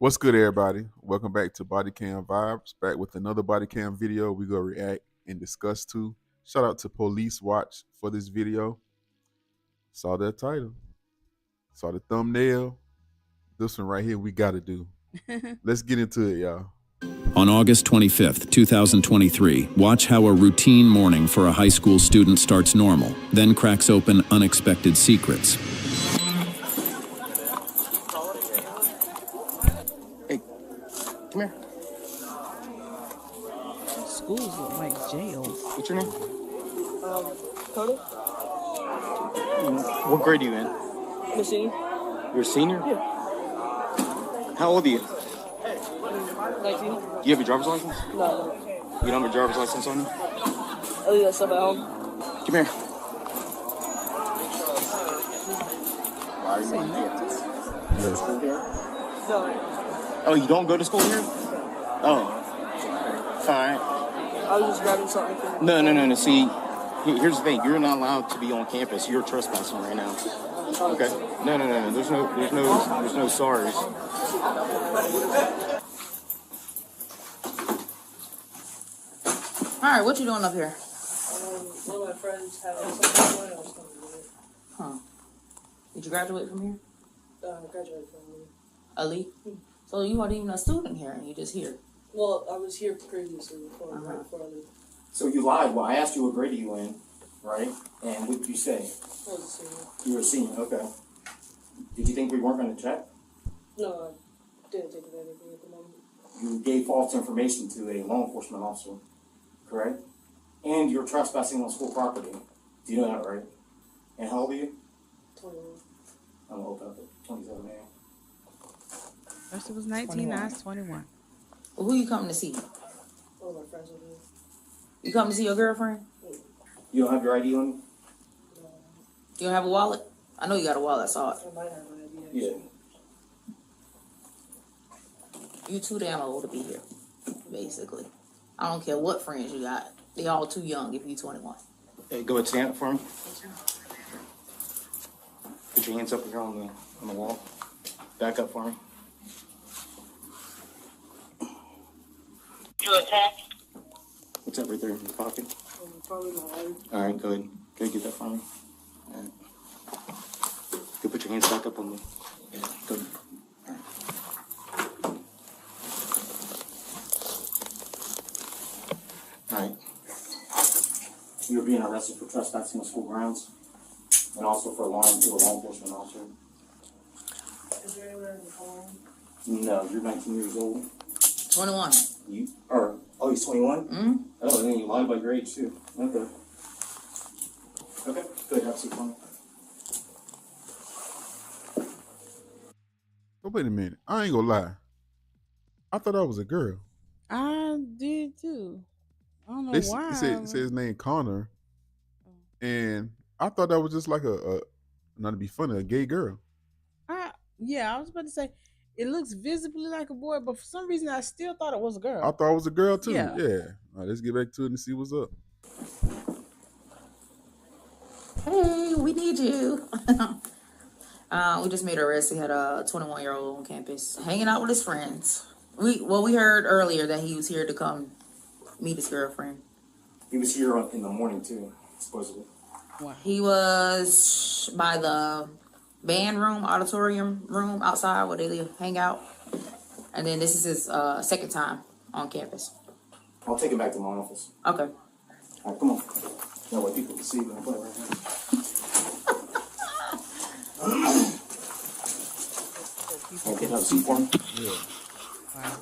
What's good, everybody? Welcome back to Bodycam Vibes. Back with another Bodycam video. We go react and discuss too. Shout out to Police Watch for this video. Saw that title, saw the thumbnail. This one right here, we got to do. Let's get into it, y'all. On August 25th, 2023, watch how a routine morning for a high school student starts normal, then cracks open unexpected secrets. Hey, come here. Schools look like jails. What's your name? Cody? What grade are you in? I'm a senior. You're a senior? Yeah. How old are you? 19? Do you have a driver's license? No. You don't have a driver's license on you? I leave that stuff at home. Come here. No. Oh, you don't go to school here? Oh. Alright. I was just grabbing something from No. See, here's the thing. You're not allowed to be on campus. You're trespassing right now. Okay. No. There's no sorries. All right, what you doing up here? one of my friends had something going on. I was coming to it. Huh? Did you graduate from here? Graduated from me. Ali? So you weren't even a student here, and you just here. Well, I was here previously before I left. So you lied. Well, I asked you what grade are you in, right? And what did you say? I was a senior. You were a senior, okay. Did you think we weren't going to check? No, I didn't take anything at the moment. You gave false information to a law enforcement officer, correct? And you're trespassing on school property. Do you know that, right? And how old are you? 21. I'm going to open up at 27, man. First it was 19, now it's 21. Well, who you coming to see? One of my friends over here. You coming to see your girlfriend? You don't have your ID on you? You don't have a wallet? I know you got a wallet, I saw it. I might have an idea. Yeah. You too damn old to be here, basically. I don't care what friends you got. They all too young if you 21. Hey, go ahead, stand up for me. Put your hands up here on the wall. Back up for me. You attacked? What's that right there in your pocket? Probably my ID. All right, go ahead. Go get that for me. All right. Go put your hands back up on me. Yeah, go ahead. All right. You're being arrested for trespassing on school grounds and also for lying to a law enforcement officer. Is there anywhere in the phone? No, you're 19 years old. 21. He's 21? Mm-hmm. Oh, and then you lied about your age too. Okay. Okay, go ahead, have a seat for me. Oh, wait a minute. I ain't gonna lie. I thought I was a girl. I did too. I don't know why. It said his name Connor, and I thought that was just like a not to be funny, a gay girl. Yeah, I was about to say, it looks visibly like a boy, but for some reason I still thought it was a girl. I thought it was a girl too. Yeah. All right, let's get back to it and see what's up. Hey, we need you. We just made an arrest. He had a 21-year-old on campus hanging out with his friends. We heard earlier that he was here to come meet his girlfriend. He was here in the morning too, supposedly. Wow. He was by the band room, auditorium room outside where they hang out. And then this is his second time on campus. I'll take him back to my office. Okay. All right, come on. That way people can see when I play right now. Okay, have a seat for me. Yeah. Wow.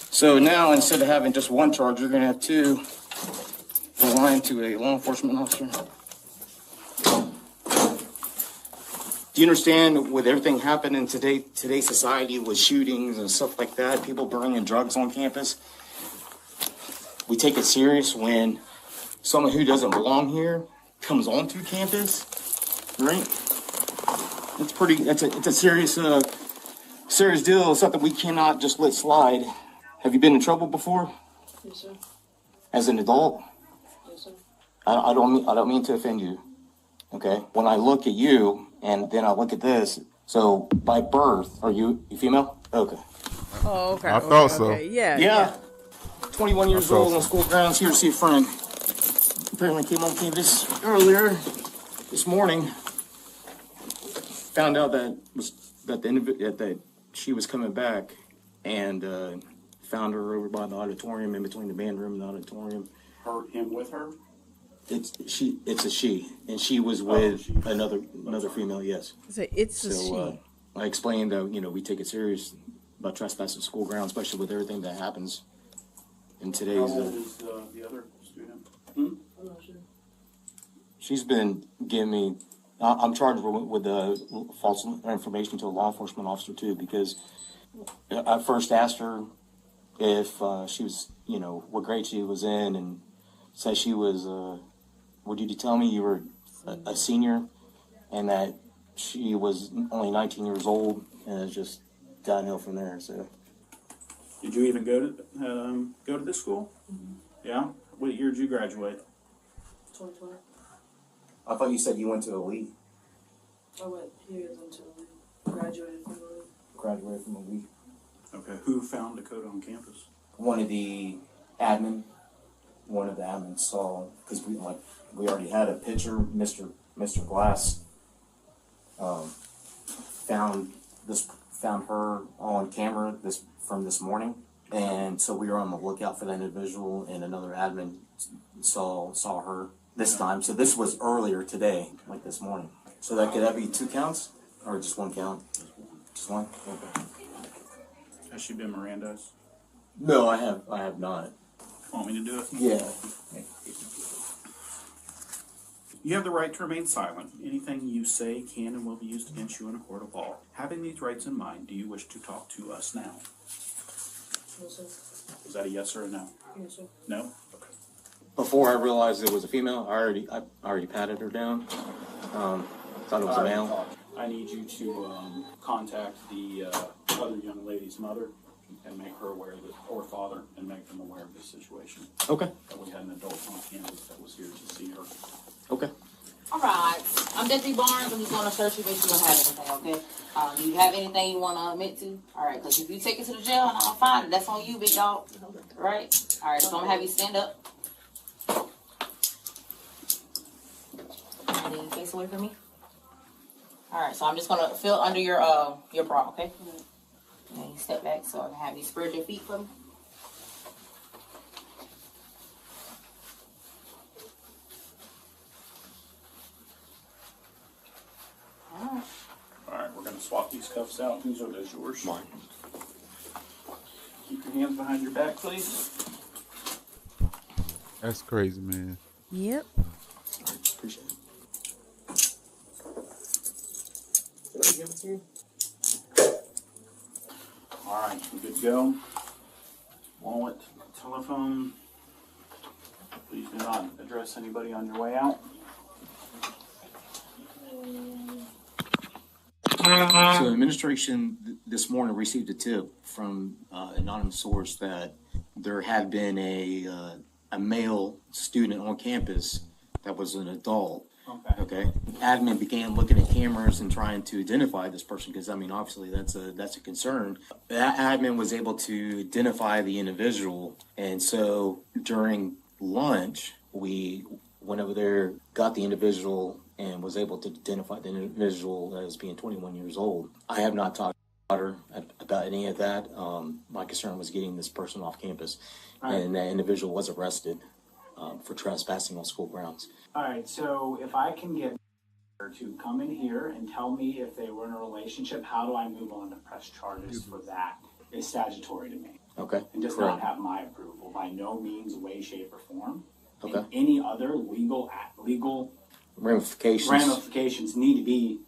So now, instead of having just one charge, you're going to have two for lying to a law enforcement officer. Do you understand with everything happening in today's society with shootings and stuff like that, people bringing drugs on campus? We take it serious when someone who doesn't belong here comes onto campus, right? It's a serious deal. It's something we cannot just let slide. Have you been in trouble before? Yes, sir. As an adult? Yes, sir. I don't mean to offend you. Okay? When I look at you and then I look at this, So by birth, are you female? Okay. Oh, okay. I thought so. Okay. Yeah. Yeah. 21 years thought old so. on school grounds, here to see a friend. Apparently came on campus earlier this morning. Found out that she was coming back, and found her over by the auditorium, in between the band room and the auditorium. Him with her? It's a she, and she was with another female. Yes. So it's a she. I explained that we take it serious about trespassing school grounds, especially with everything that happens in today's. How old is the other student? I'm not sure. She's been giving me. I'm charged with false information to a law enforcement officer too, because I first asked her if she was, what grade she was in, and said she was. Would you tell me you were a senior, and that she was only 19 years old, and it's just downhill from there. So. Did you even go to this school? Mm-hmm. Yeah. What year did you graduate? 2020. I thought you said you went to Elite. I went here until I graduated from Elite. Graduated from Elite. Okay. Who found Dakota on campus? One of the admins saw, because we already had a picture. Mr. Glass found her on camera from this morning, and so we were on the lookout for that individual. And another admin saw her this time. So this was earlier today, like this morning. So could that be 2 counts or just 1 count? Just one. Okay. Has she been Mirandized? No, I have not. Want me to do it? Yeah. You have the right to remain silent. Anything you say can and will be used against you in a court of law. Having these rights in mind, do you wish to talk to us now? Yes, sir. Is that a yes or a no? Yes, sir. No? Okay. Before I realized it was a female, I already patted her down. Thought it was a male. I need you to contact the other young lady's mother and make her aware of this, or father, and make them aware of this situation. Okay. That we had an adult on campus that was here to see her. Okay. All right. I'm Deputy Barnes. I'm just going to search you, make sure you don't have anything, okay? Do you have anything you want to admit to? All right, because if you take it to the jail and I'll find it, that's on you, big dog. Right? All right, so I'm going to have you stand up. And then you face away from me. All right, so I'm just going to feel under your bra, okay? And you step back so I can have you spread your feet for me. All right, we're going to swap these cuffs out. Whose are those? Yours? Mine. Keep your hands behind your back, please. That's crazy, man. Yep. Appreciate it. All right, we good to go. Wallet, telephone. Please do not address anybody on your way out. So administration this morning received a tip from an anonymous source that there had been a male student on campus that was an adult. Okay. Admin began looking at cameras and trying to identify this person because obviously that's a concern. That admin was able to identify the individual, and so during lunch we went over there, got the individual, and was able to identify the individual as being 21 years old. I have not talked to her about any of that. My concern was getting this person off campus, and that individual was arrested for trespassing on school grounds. All right, so if I can get her to come in here and tell me if they were in a relationship, how do I move on to press charges for that? It's statutory to me. Okay. And does Correct. not have my approval by no means, way, shape, or form. Okay. And any other legal Ramifications. need to be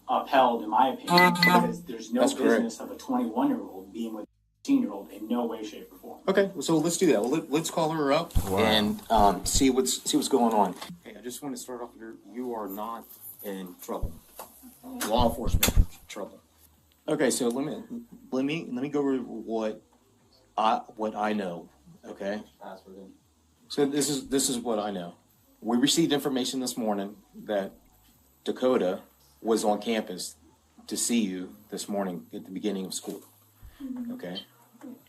upheld, in my opinion, because there's no That's correct. business of a 21-year-old being with a 18-year-old in no way, shape, or form. Okay, so let's do that. Well, let's call her up and see what's going on. Hey, I just want to start off here. You are not in trouble. Law enforcement trouble. Okay, so let me go over what I know. Okay. So this is what I know. We received information this morning that Dakota was on campus to see you this morning at the beginning of school. Okay?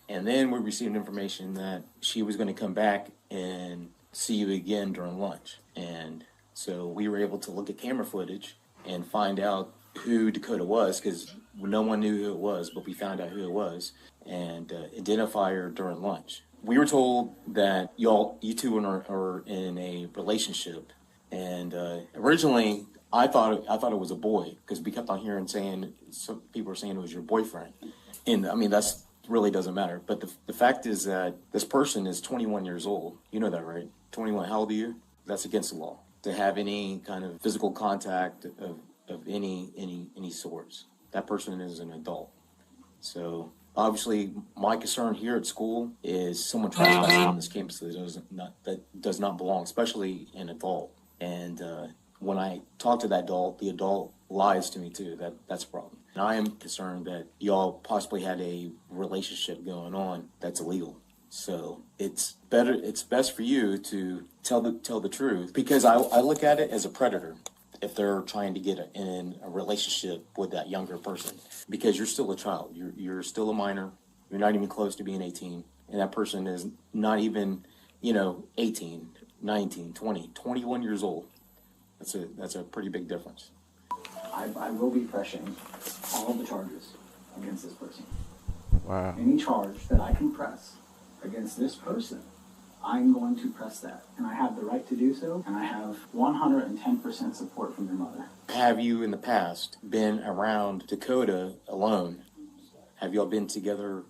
And then we received information that she was going to come back and see you again during lunch. And so we were able to look at camera footage and find out who Dakota was, because no one knew who it was, but we found out who it was, and identify her during lunch. We were told that you two are in a relationship, and originally I thought it was a boy, because we kept on hearing some people were saying it was your boyfriend, and I mean that's really doesn't matter. But the fact is that this person is 21 years old. You know that, right? 21. How old are you? That's against the law to have any kind of physical contact of any sorts. That person is an adult. So obviously, my concern here at school is someone trespassing on this campus that does not belong, especially an adult. And when I talk to that adult, the adult lies to me too. That's a problem. And I am concerned that y'all possibly had a relationship going on that's illegal. So it's best for you to tell the truth, because I look at it as a predator if they're trying to get in a relationship with that younger person, because you're still a child. You're still a minor. You're not even close to being 18. And that person is not even, 18, 19, 20, 21 years old. That's a pretty big difference. I will be pressing all the charges against this person. Wow. Any charge that I can press against this person, I'm going to press that. And I have the right to do so, and I have 110% support from your mother. Have you in the past been around Dakota alone? Have y'all been together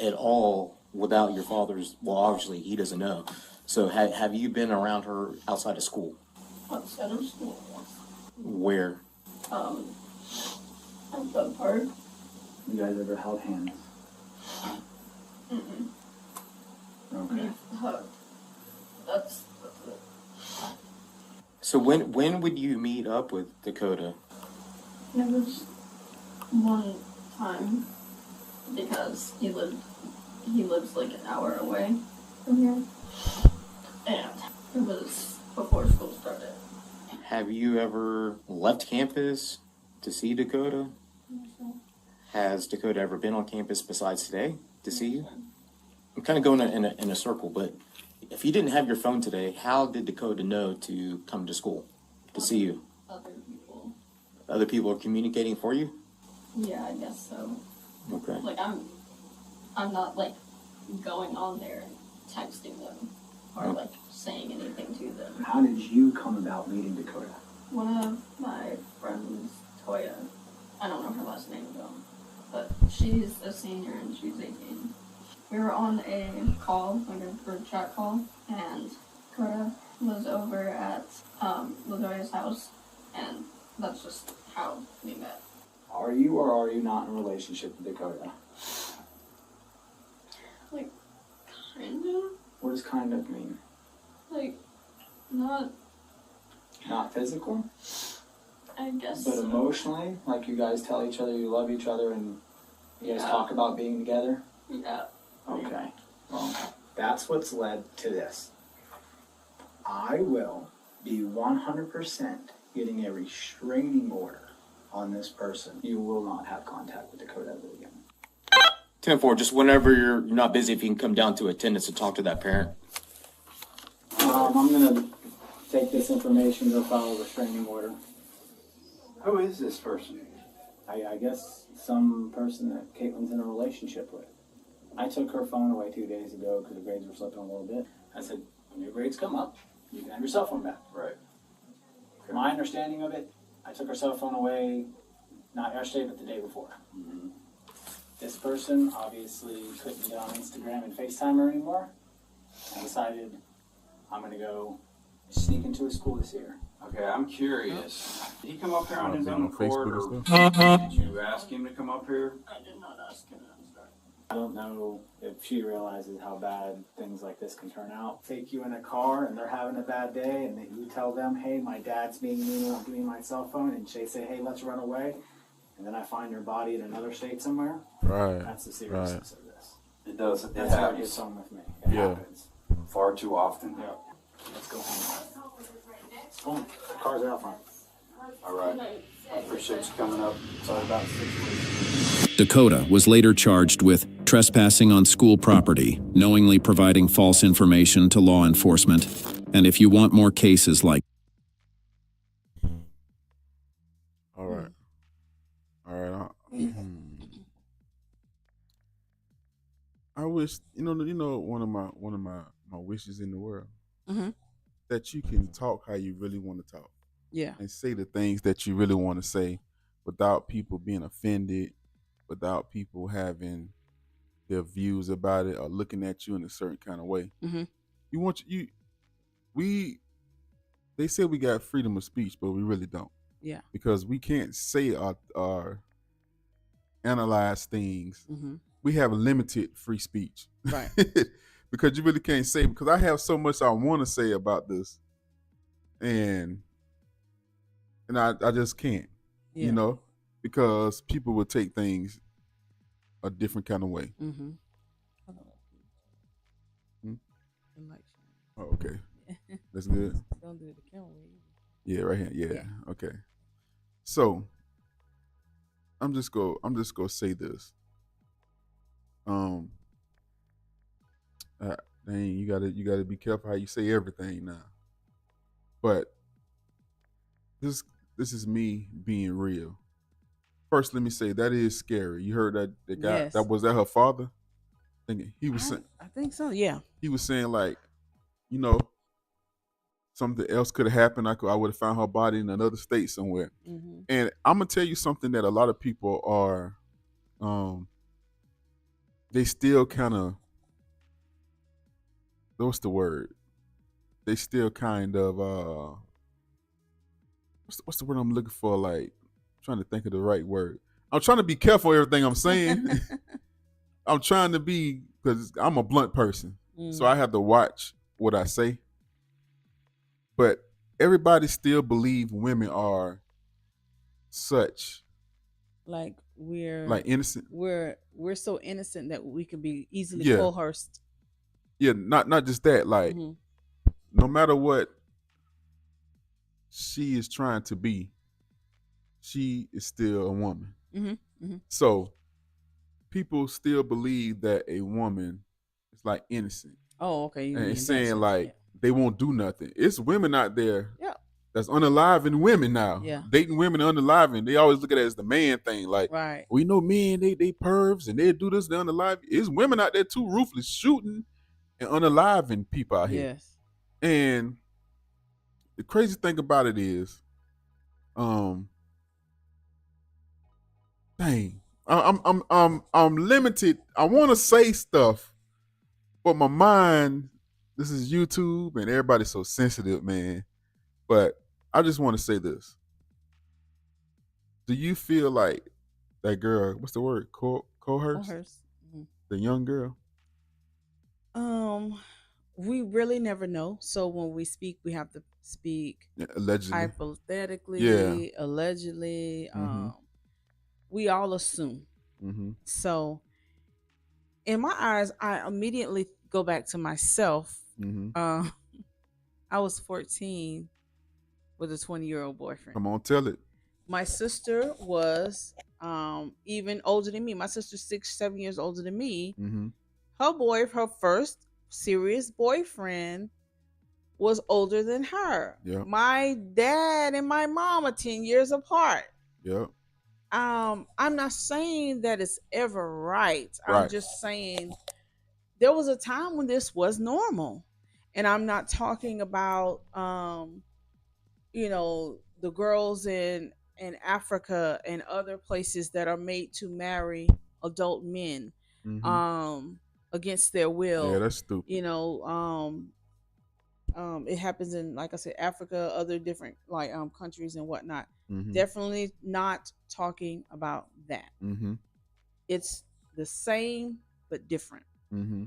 at all without your father's, well, obviously he doesn't know. So have you been around her outside of school? Outside of school. Where? At the park. You guys ever held hands? Mm-mm. Okay. That's it. So when would you meet up with Dakota? It was one time because he lives like an hour away from here, and it was before school started. Have you ever left campus to see Dakota? Has Dakota ever been on campus besides today to see you? I'm kind of going in a circle, but if you didn't have your phone today, how did Dakota know to come to school to see you? Other people. Other people are communicating for you? Yeah, I guess so. Okay. Like I'm not like going on there and texting them or like saying anything to them. How did you come about meeting Dakota? One of my friends, Toya, I don't know her last name though, but she's a senior and she's 18. We were on a call, like a group chat call, and Dakota was over at LaDoya's house, and that's just how we met. Are you or are you not in a relationship with Dakota? Like, kind of. What does kind of mean? Like, not, Not physical, I guess but so. emotionally? Like you guys tell each other you love each other and you guys talk about being together? Yeah. Okay. Well, that's what's led to this. I will be 100% getting a restraining order on this person. You will not have contact with Dakota ever again. 10-4, just whenever you're not busy, if you can come down to attendance and talk to that parent. I'm going to take this information to file a restraining order. Who is this person? I guess some person that Caitlin's in a relationship with. I took her phone away 2 days ago because her grades were slipping a little bit. I said, when your grades come up, you can have your cell phone back. Right. Okay. My understanding of it, I took her cell phone away not yesterday, but the day before. Mm-hmm. This person obviously couldn't get on Instagram and FaceTime her anymore. I decided I'm going to go sneak into a school this year. Okay, I'm curious. Did he come up here on his Been own on accord, Facebook or and did you ask him to come up here? I did not ask him. I'm sorry. I don't know if she realizes how bad things like this can turn out. Take you in a car and they're having a bad day and you tell them, hey, my dad's being mean, won't give me my cell phone, and they say, hey, let's run away. And then I find your body in another state somewhere. Right. That's the seriousness of this. It does. It That's how it gets happens home with me. It Yeah. happens. far too often. Yeah. Let's go home. Boom. The cars are out front. All right. For ship's coming up, so about 6 weeks. Dakota was later charged with trespassing on school property, knowingly providing false information to law enforcement, and if you want more cases like All right. All right. I wish one of my wishes in the world Mm-hmm. that you can talk how you really want to talk Yeah. and say the things that you really want to say without people being offended, without people having their views about it or looking at you in a certain kind of way. Mm-hmm. You want you we they say we got freedom of speech, but we really don't, Yeah. because we can't say or analyze things. Mm-hmm. We have limited free speech, Right. because you really can't say, because I have so much I want to say about this, and I just can't, Yeah. because people will take things a different kind of way. Mm-hmm. Hmm? Election. Oh, okay, that's good. Don't do the camera. Yeah, right here. Yeah. Yeah. Okay. So I'm just gonna say this. Um, dang, you gotta be careful how you say everything now. But this is me being real. First, let me say that is scary. You heard that the guy Yes. that was that her father? He was saying, I think so. Yeah. he was saying like, you know, something else could have happened. I would have found her body in another state somewhere. Mm-hmm. And I'm gonna tell you something that a lot of people are, they still kind of, what's the word? They still kind of, what's the word I'm looking for? Like, I'm trying to think of the right word. I'm trying to be careful with everything I'm saying. I'm trying to be, because I'm a blunt person, so I have to watch what I say. But everybody still believe women are such Like we're like innocent. we're so innocent that we could be easily Yeah. coerced. Yeah, not just that. Like, Mm-hmm. no matter what she is trying to be, she is still a woman. Mm-hmm. Mm-hmm. So people still believe that a woman is like innocent, Oh, okay. You and mean it's in that saying sense. like they won't do nothing. It's women out there Yeah. that's unaliving women now. Yeah. Dating women unaliving. They always look at it as the man thing. Like, Right. we know men, they pervs and they do this, they unalive. It's women out there too, ruthless, shooting and unaliving people out here. Yes. And the crazy thing about it is, dang, I'm limited. I want to say stuff, but my mind. This is YouTube, and everybody's so sensitive, man. But I just want to say this: do you feel like that girl? What's the word? Coerced? Coerced. Mm-hmm. The young girl. We really never know. So when we speak, we have to speak Yeah, allegedly. hypothetically, Yeah. allegedly. Mm-hmm. We all assume. Mm-hmm. So in my eyes, I immediately go back to myself. Mm-hmm. I was 14 with a 20-year-old boyfriend. Come on, tell it. My sister was even older than me. My sister's 6, 7 years older than me. Mm-hmm. Her first serious boyfriend was older than her. Yep. My dad and my mom are 10 years apart. Yep. I'm not saying that it's ever right. Right. I'm just saying there was a time when this was normal. And I'm not talking about the girls in Africa and other places that are made to marry adult men against their will. Yeah, that's stupid. It happens in, like I said, Africa, other different countries and whatnot. Mm-hmm. Definitely not talking about that. Mm-hmm. It's the same but different. Mm-hmm.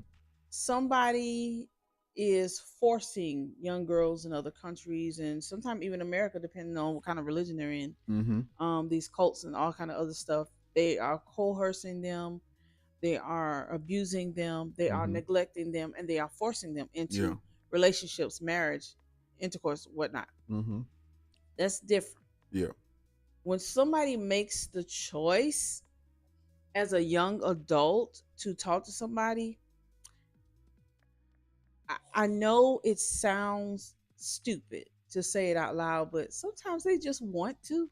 Somebody is forcing young girls in other countries and sometimes even America, depending on what kind of religion they're in. Mm-hmm. These cults and all kind of other stuff. They are coercing them. They are abusing them. They are neglecting them, and they are forcing them into relationships, marriage, intercourse, whatnot. Mm-hmm. That's different. Yeah. when somebody makes the choice as a young adult to talk to somebody, I know it sounds stupid to say it out loud, but sometimes they just want to.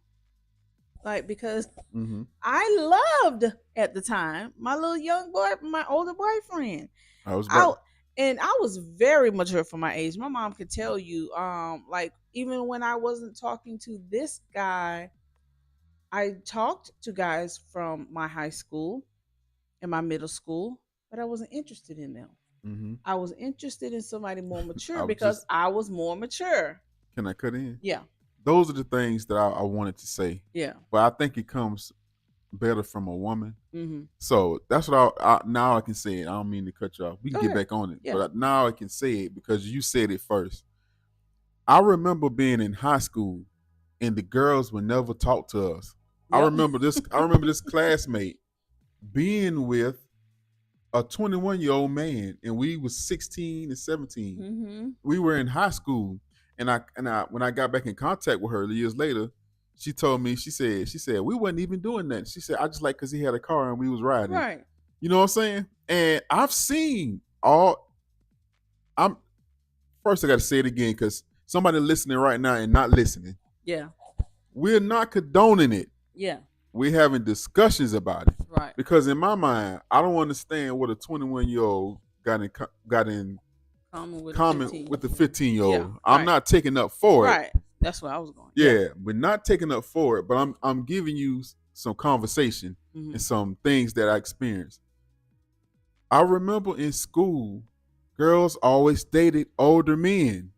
Like, because Mm-hmm. I loved at the time my little young boy, my older boyfriend. I was I about. and I was very mature for my age. My mom could tell you, like even when I wasn't talking to this guy, I talked to guys from my high school and my middle school, but I wasn't interested in them. Mm-hmm. I was interested in somebody more I mature was because just. I was more mature. Can I cut in? Yeah, Those are the things that I wanted to say, yeah. but I think it comes better from a woman. Mm-hmm. So that's what now I can say it. I don't mean to cut you off. We can Go get ahead. back on it, Yeah. but now I can say it because you said it first. I remember being in high school and the girls would never talk to us. I Yep. remember this. I remember this classmate being with a 21-year-old man, and we was 16 and 17. Mm-hmm. We were in high school, and I when I got back in contact with her years later, she told me she said we wasn't even doing that. She said I just like because he had a car and we was riding. Right. You know what I'm saying? And I've seen all. I'm first. I got to say it again because somebody listening right now and not listening. Yeah. We're not condoning it. Yeah. We're having discussions about it. Right. Because in my mind, I don't understand what a 21-year-old got in common with the 15-year-old. Yeah, I'm right. not taking up for it. Right. That's where I was going. Yeah, we're not taking up for it, but I'm giving you some conversation Mhm. and some things that I experienced. I remember in school, girls always dated older men.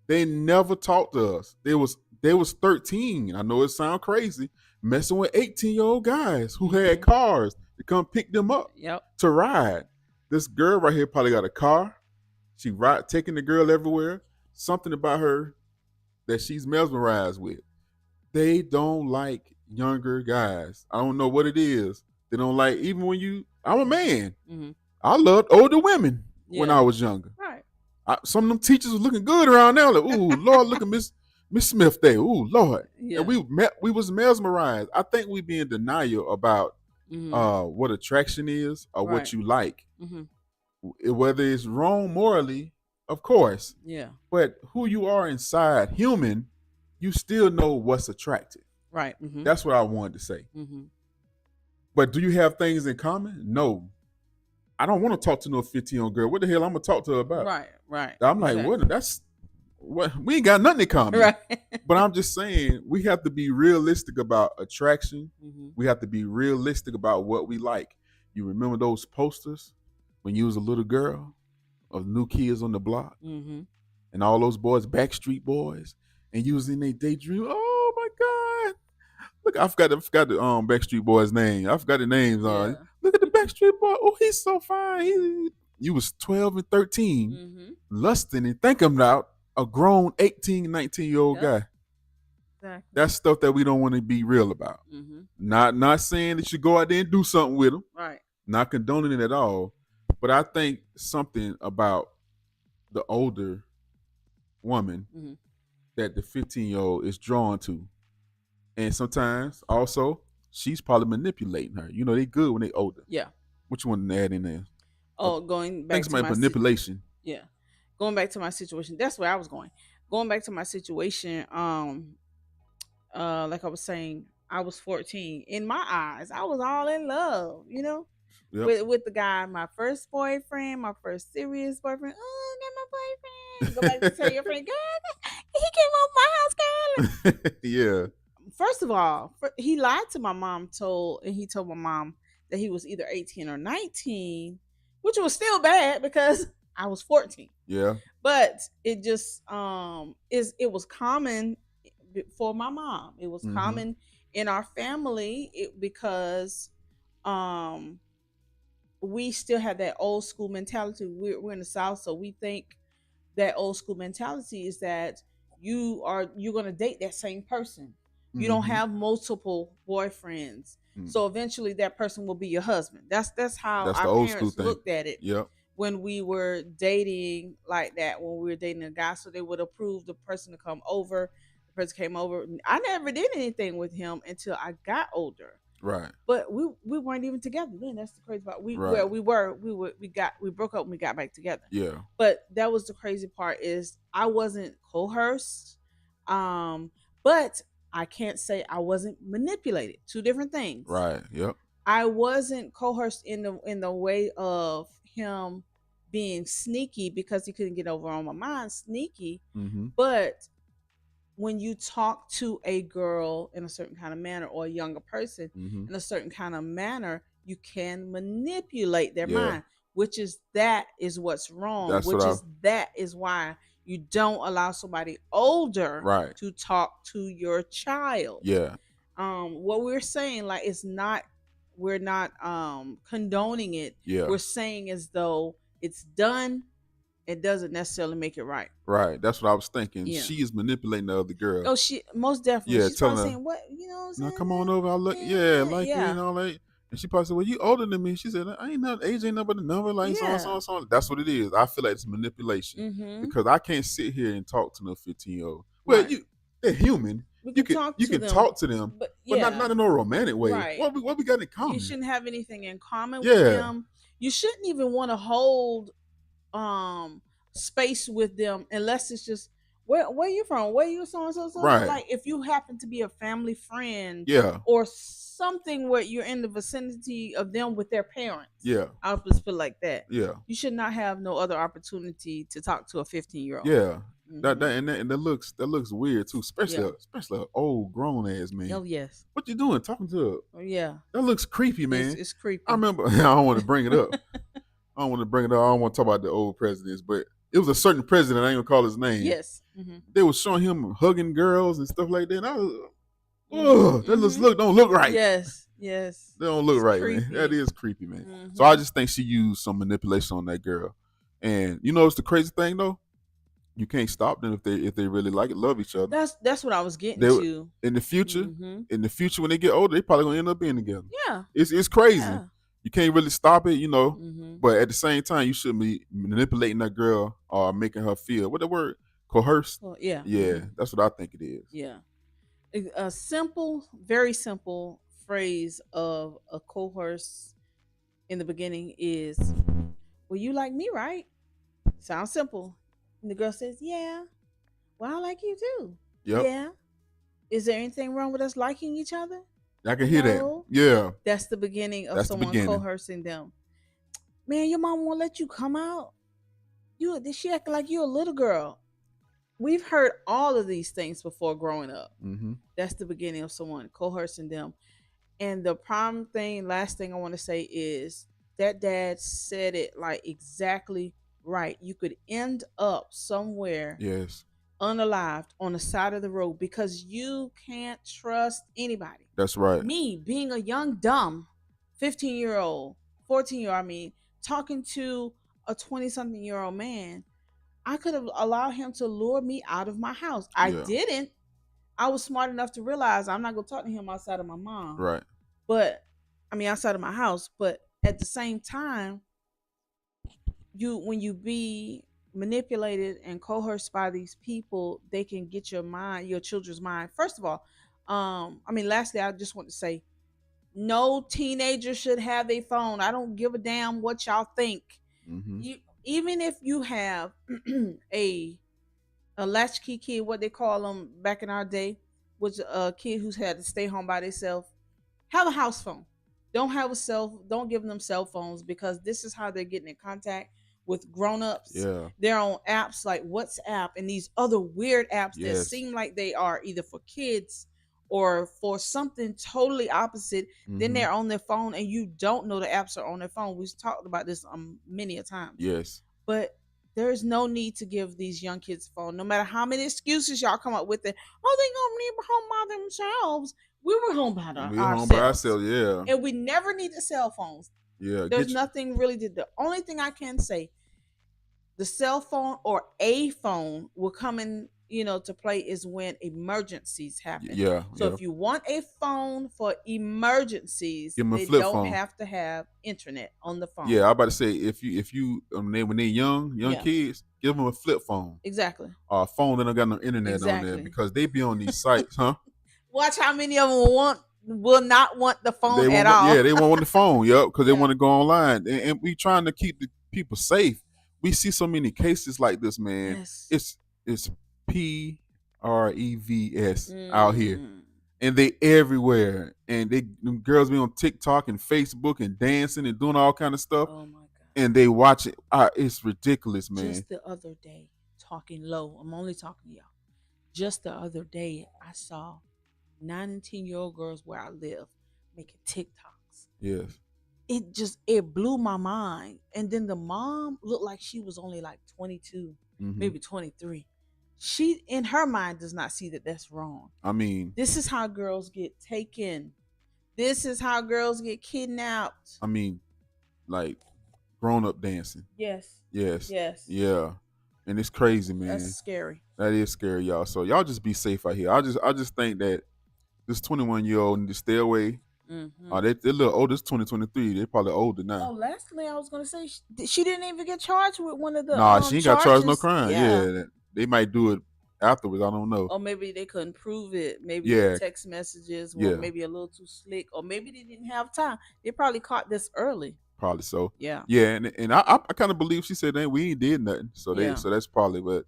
They never talked to us. They was 13. I know it sounds crazy, messing with 18-year-old guys who had cars to come pick them up Yep. to ride. This girl right here probably got a car. She taking the girl everywhere. Something about her that she's mesmerized with. They don't like younger guys. I don't know what it is. They don't like even when you. I'm a man. Mm-hmm. I loved older women when Yeah. I was younger. Right. Some of them teachers was looking good around there. Like, ooh, Lord, look at Miss Smith there. Ooh, Lord. Yeah. And we was mesmerized. I think we be in denial about Mm-hmm. what attraction is or Right. what you like. Mm-hmm. Whether it's wrong morally, of course. Yeah. But who you are inside, human, you still know what's attractive. Right. Mm-hmm. That's what I wanted to say. Mm-hmm. But do you have things in common? No. I don't want to talk to no 15-year-old girl. What the hell I'm gonna talk to her about? Right. Right. I'm like, Exactly. what? That's what we ain't got nothing in common. Right. But I'm just saying we have to be realistic about attraction. Mm-hmm. We have to be realistic about what we like. You remember those posters when you was a little girl of New Kids on the Block Mm-hmm. and all those boys, Backstreet Boys, and you was in their daydream. Oh my God. Look, I forgot the Backstreet Boys' name. I forgot the names. Yeah. Look at the Backstreet Boy. Oh, he's so fine. You was 12 and 13, Mm-hmm. lusting and thinking about a grown 18, 19-year-old Yep. guy. Exactly. That's stuff that we don't want to be real about. Mm-hmm. Not saying that you go out there and do something with them. Right. Not condoning it at all. But I think something about the older woman Mm-hmm. that the 15-year-old is drawn to. And sometimes also she's probably manipulating her. You know, they good when they older. Yeah. What you want to add in there? Oh, going back Thanks to my my manipulation. yeah, going back to my situation. That's where I was going. Going back to my situation. Like I was saying, I was 14. In my eyes, I was all in love. You know, Yep. with the guy, my first boyfriend, my first serious boyfriend. Oh, that's my boyfriend. Go back to tell your friend, girl, he came over my house, girl. Yeah. First of all, he lied to my mom. He told my mom that he was either 18 or 19, which was still bad because I was 14. Yeah. But it just it was common for my mom. It was Mhm. common in our family because we still have that old school mentality. We're in the South, so we think that old school mentality is that you're gonna date that same person. You don't Mhm. have multiple boyfriends. Mm. So eventually that person will be your husband. That's how That's the our old school parents thing. looked at it Yep. when we were dating like that, when we were dating a guy. So they would approve the person to come over, the person came over. I never did anything with him until I got older. Right. But we weren't even together then. That's the crazy part. Right. We broke up and we got back together. Yeah. But that was the crazy part is I wasn't coerced. But I can't say I wasn't manipulated. Two different things. Right. Yep. I wasn't coerced in the way of him being sneaky because he couldn't get over on my mind, sneaky. Mm-hmm. But when you talk to a girl in a certain kind of manner or a younger person Mm-hmm. in a certain kind of manner, you can manipulate their Yeah. mind, which is what's wrong. That's which what is that is why you don't allow somebody older Right. to talk to your child. Yeah. What we're saying, like, we're not condoning it. Yeah. We're saying as though it's done, it doesn't necessarily make it right. Right. That's what I was thinking. Yeah. She is manipulating the other girl. Oh, she most definitely. Yeah, She's telling probably her, saying, "What you know? What I'm now saying? come on over. I look, Yeah, like you yeah. and all that. And she probably said, well, you older than me. She said, I ain't no age, ain't nothing but a number, like so Yeah. on, so on, so on. That's what it is. I feel like it's manipulation Mhm. because I can't sit here and talk to no 15-year-old. Well, Right. they're human. We You can can talk you to can them, talk to them, but but yeah, not in no romantic way. Right. What we got in common? you shouldn't have anything in common Yeah. with them. You shouldn't even want to hold space with them unless it's just where you from, where you so and so. Right. Like if you happen to be a family friend, Yeah. or something where you're in the vicinity of them with their parents. Yeah. I'll just put it like that. Yeah. You should not have no other opportunity to talk to a 15-year-old. Yeah. Mhm. That looks weird too, especially Yeah. especially an old grown ass man. Oh yes. What you doing talking to her? Oh yeah. That looks creepy, man. It's creepy. I remember. I don't want to bring it up. I don't want to talk about the old presidents, but it was a certain president. I ain't gonna call his name. Yes. Mm-hmm. They were showing him hugging girls and stuff like that. And I was, Mm-hmm. that don't look right. Yes. Yes. They don't look It's right, creepy. man. That is creepy, man. Mhm. So I just think she used some manipulation on that girl. And you know, it's the crazy thing though. You can't stop them if they really like it, love each other. That's what I was getting They- to. In the future, Mhm. when they get older, they probably gonna end up being together. Yeah. It's crazy. Yeah. You can't really stop it, you know. Mhm. But at the same time, you shouldn't be manipulating that girl or making her feel what the word coerced. Well, yeah. Yeah, Mhm. that's what I think it is. Yeah. A simple, very simple phrase of a coerce in the beginning is, "Well, you like me, right?" Sounds simple. And the girl says, "Yeah." "Well, I like you too." Yep. "Yeah." "Is there anything wrong with us liking each other?" I can hear No. that. Yeah. That's the beginning of That's the someone beginning. coercing them. "Man, your mom won't let you come out. She acting like you're a little girl." We've heard all of these things before growing up. Mm-hmm. That's the beginning of someone coercing them. And the last thing I want to say is that dad said it like exactly right. You could end up somewhere Yes. unalived on the side of the road because you can't trust anybody. That's right. Me being a young, dumb 15-year-old, 14-year-old, talking to a 20-something-year-old man, I could have allowed him to lure me out of my house. I Yeah. didn't. I was smart enough to realize I'm not going to talk to him outside of my mom. Right. But, outside of my house. But at the same time, when you be manipulated and coerced by these people, they can get your children's mind. First of all, lastly, I just want to say, no teenager should have a phone. I don't give a damn what y'all think. Mm-hmm. Even if you have a latchkey kid, what they call them back in our day, was a kid who's had to stay home by themselves, have a house phone. Don't give them cell phones because this is how they're getting in contact with grown-ups. Yeah. They're on apps like WhatsApp and these other weird apps that Yes. seem like they are either for kids or for something totally opposite. Then Mhm. they're on their phone and you don't know the apps are on their phone. We've talked about this many a times. Yes. But there is no need to give these young kids a phone, no matter how many excuses y'all come up with. It, they gonna leave home by themselves. We were home by ourselves. Yeah. And we never needed cell phones. Yeah. There's nothing really the only thing I can say, the cell phone or a phone will come in to play is when emergencies happen. Yeah, So yeah. if you want a phone for emergencies, Give them a they flip don't phone. have to have internet on the phone. Yeah, I about to say if you when they young Yeah. kids, give them a flip phone. Exactly. Or a phone that don't got no internet on there, Exactly. because they be on these sites, huh? Watch how many of them will not want the phone They at won't. all. Yeah, they won't want the phone. Yep, because they Yeah. want to go online, and we trying to keep the people safe. We see so many cases like this, man. Yes. It's PREVS out here, and they everywhere, and them girls be on TikTok and Facebook and dancing and doing all kind of stuff, Oh my God. and they watch it. It's ridiculous, man. Just the other day, talking low, I'm only talking to y'all. Just the other day, I saw 9 and 10-year-old girls where I live making TikToks. Yes. It blew my mind. And then the mom looked like she was only like 22, maybe 23. She, in her mind, does not see that that's wrong. I mean, this is how girls get taken. This is how girls get kidnapped. I mean, like grown up dancing. Yes. Yes. Yes. Yeah. And it's crazy, man. That's scary. That is scary, y'all. So y'all just be safe out here. I just think that this 21-year-old need to stay away. They're a little older. It's 2023. They're probably older now. Oh, lastly, I was gonna say she didn't even get charged with one of the Nah, she ain't got charged no charges. crime. Yeah, they might do it afterwards. I don't know. Or maybe they couldn't prove it. Maybe Yeah. the text messages were Yeah. maybe a little too slick, or maybe they didn't have time. They probably caught this early. Probably so. Yeah. Yeah, and I kind of believe she said that we ain't did nothing. So Yeah. so that's probably what.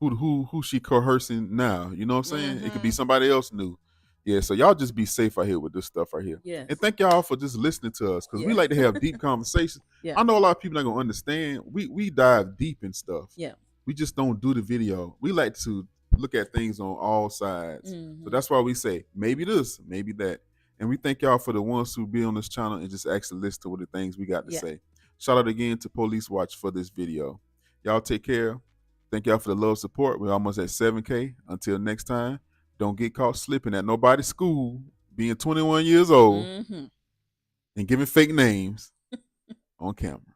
Who she coercing now? You know what I'm saying? It could be somebody else new. Yeah, so y'all just be safe out here with this stuff right here. Yes. And thank y'all for just listening to us, because we Yeah. like to have deep conversations. Yeah. I know a lot of people not gonna understand. We dive deep in stuff. Yeah. We just don't do the video. We like to look at things on all sides. So that's why we say maybe this, maybe that. And we thank y'all for the ones who be on this channel and just actually listen to what the things we got to Yeah. say. Shout out again to Police Watch for this video. Y'all take care. Thank y'all for the love support. We're almost at 7K. Until next time, don't get caught slipping at nobody's school, being 21 years old, and giving fake names on camera.